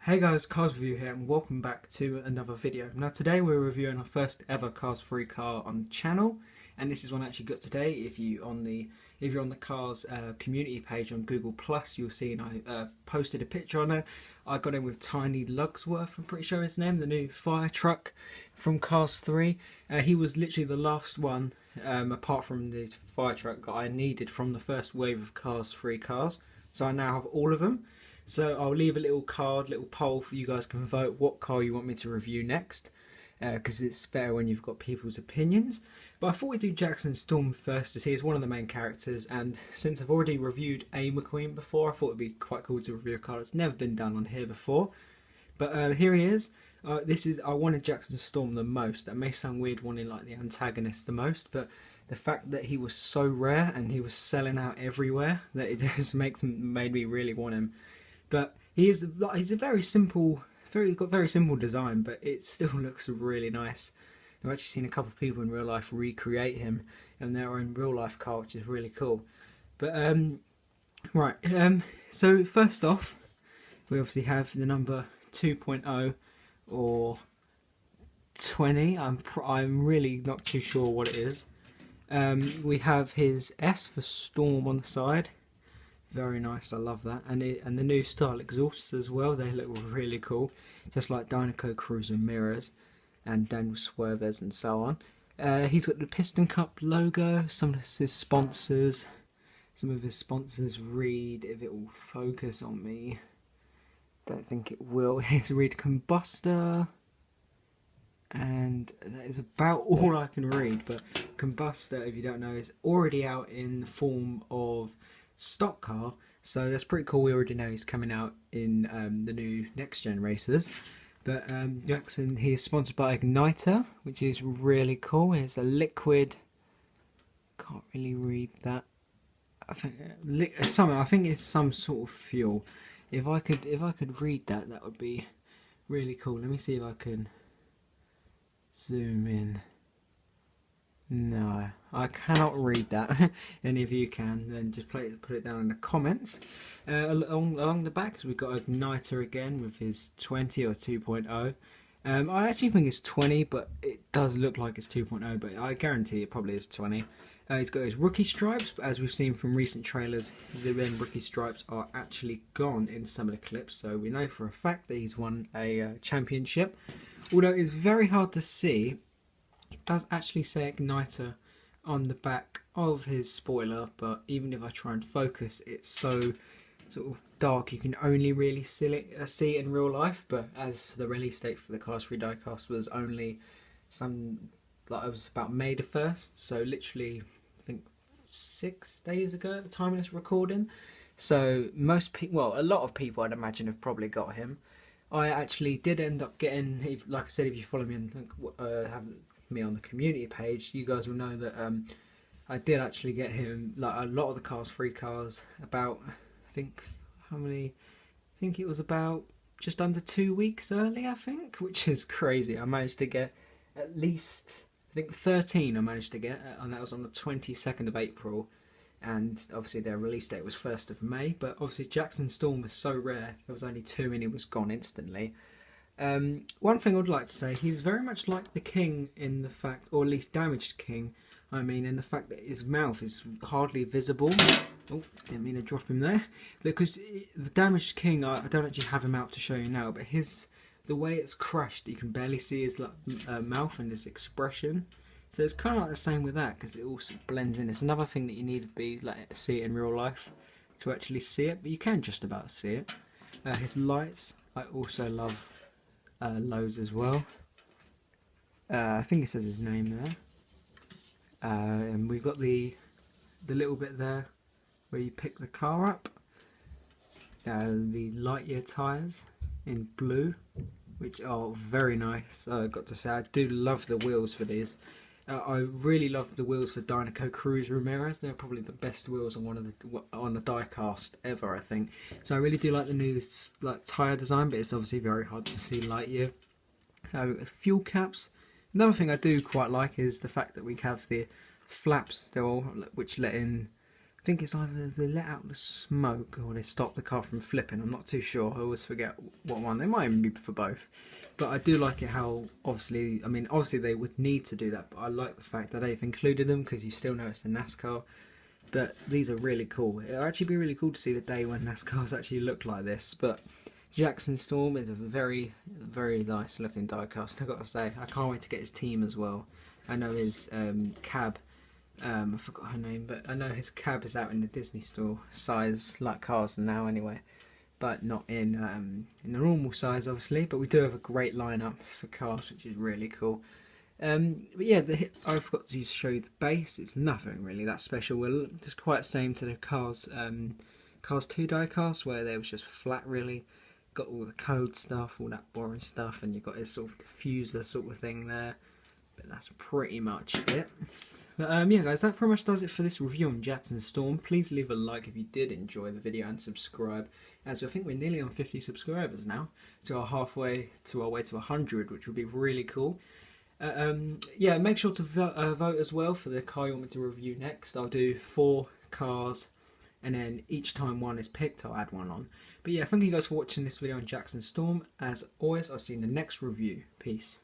Hey guys, Cars Review here and welcome back to another video. Now today we're reviewing our first ever Cars free car on the channel, and this is one I actually got today. If you're on the Cars community page on Google Plus, you'll see, and I posted a picture on it. I got in with Tiny Lugsworth, I'm pretty sure his name, the new fire truck from Cars 3. He was literally the last one, apart from the fire truck, that I needed from the first wave of Cars 3 cars. So I now have all of them. So I'll leave a little poll for you guys can vote what car you want me to review next, because it's better when you've got people's opinions. But I thought we'd do Jackson Storm first, as he is one of the main characters, and since I've already reviewed a McQueen before, I thought it'd be quite cool to review a car that's never been done on here before. But here he is. I wanted Jackson Storm the most. That may sound weird wanting like the antagonist the most, but the fact that he was so rare and he was selling out everywhere, that it just made me really want him. But he's a very simple design, but it still looks really nice. I've actually seen a couple of people in real life recreate him in their own real life car, which is really cool. But so first off, we obviously have the number 2.0 or 20. I'm really not too sure what it is. We have his S for Storm on the side. Very nice, I love that. And the new style exhausts as well, they look really cool. Just like Dynaco Cruiser mirrors and Daniel Swerves and so on. He's got the Piston Cup logo, some of his sponsors. Some of his sponsors read, if it will focus on me, don't think it will. Here's read Combustor. And that is about all I can read. But Combustor, if you don't know, is already out in the form of stock car, so that's pretty cool. We already know he's coming out in the new next gen races. But Jackson, he is sponsored by Igniter, which is really cool. It's a liquid, can't really read that. I think it's some sort of fuel. If I could read that, that would be really cool. Let me see if I can zoom in. No, I cannot read that. Any of you can, then just put it down in the comments. Along the back, we've got Igniter again with his 20 or 2.0. I actually think it's 20, but it does look like it's 2.0, but I guarantee it probably is 20. He's got his rookie stripes, but as we've seen from recent trailers, the rookie stripes are actually gone in some of the clips, so we know for a fact that he's won a championship. Although it's very hard to see, it does actually say Igniter on the back of his spoiler, but even if I try and focus, it's so sort of dark you can only really see it in real life. But as the release date for the Cars 3 diecast was only it was about May the 1st, so literally I think 6 days ago at the time of this recording. So a lot of people I'd imagine have probably got him. I actually did end up getting, like I said, if you follow me and have me on the community page, you guys will know that I did actually get him, like a lot of the Cars 3 cars, about I think it was about just under 2 weeks early, I think, which is crazy. I managed to get at least, I think 13 I managed to get, and that was on the 22nd of April, and obviously their release date was 1st of May, but obviously Jackson Storm was so rare, there was only 2 and he was gone instantly. One thing I'd like to say, he's very much like the King in the fact, or at least Damaged King, I mean, in the fact that his mouth is hardly visible. Oh, didn't mean to drop him there. Because the Damaged King, I don't actually have him out to show you now, but the way it's crashed, you can barely see his mouth and his expression. So it's kind of like the same with that, because it also blends in. It's another thing that you need to see it in real life to actually see it, but you can just about see it. His lights, I also love loads as well. I think it says his name there. And we've got the little bit there where you pick the car up. The Lightyear tyres in blue, which are very nice. I've got to say, I do love the wheels for these. I really love the wheels for Dynaco Cruiser Ramirez. They're probably the best wheels on a diecast ever, I think. So I really do like the new tyre design, but it's obviously very hard to see Lightyear. Fuel caps. Another thing I do quite like is the fact that we have the flaps still, which let in I think it's either they let out the smoke or they stop the car from flipping. I'm not too sure. I always forget what one. They might even be for both. But I do like it how, obviously, I mean, obviously they would need to do that, but I like the fact that they've included them because you still know it's a NASCAR. But these are really cool. It'll actually be really cool to see the day when NASCARs actually look like this. But Jackson Storm is a very, very nice looking diecast, I've got to say. I can't wait to get his team as well. I know his cab. I forgot her name, but I know his cab is out in the Disney store size, like cars now anyway, but not in the normal size obviously. But we do have a great lineup for cars, which is really cool. But yeah, I forgot to show you the base. It's nothing really that special. Well, it's quite the same to the Cars 2 diecast, where they was just flat really. Got all the code stuff, all that boring stuff, and you've got this sort of diffuser sort of thing there. But that's pretty much it. But yeah guys, that pretty much does it for this review on Jackson Storm. Please leave a like if you did enjoy the video and subscribe, as I think we're nearly on 50 subscribers now, so we're halfway to our way to 100, which would be really cool. Yeah, make sure to vote as well for the car you want me to review next. I'll do 4 cars, and then each time one is picked I'll add one on. But yeah, thank you guys for watching this video on Jackson Storm. As always, I'll see you in the next review. Peace.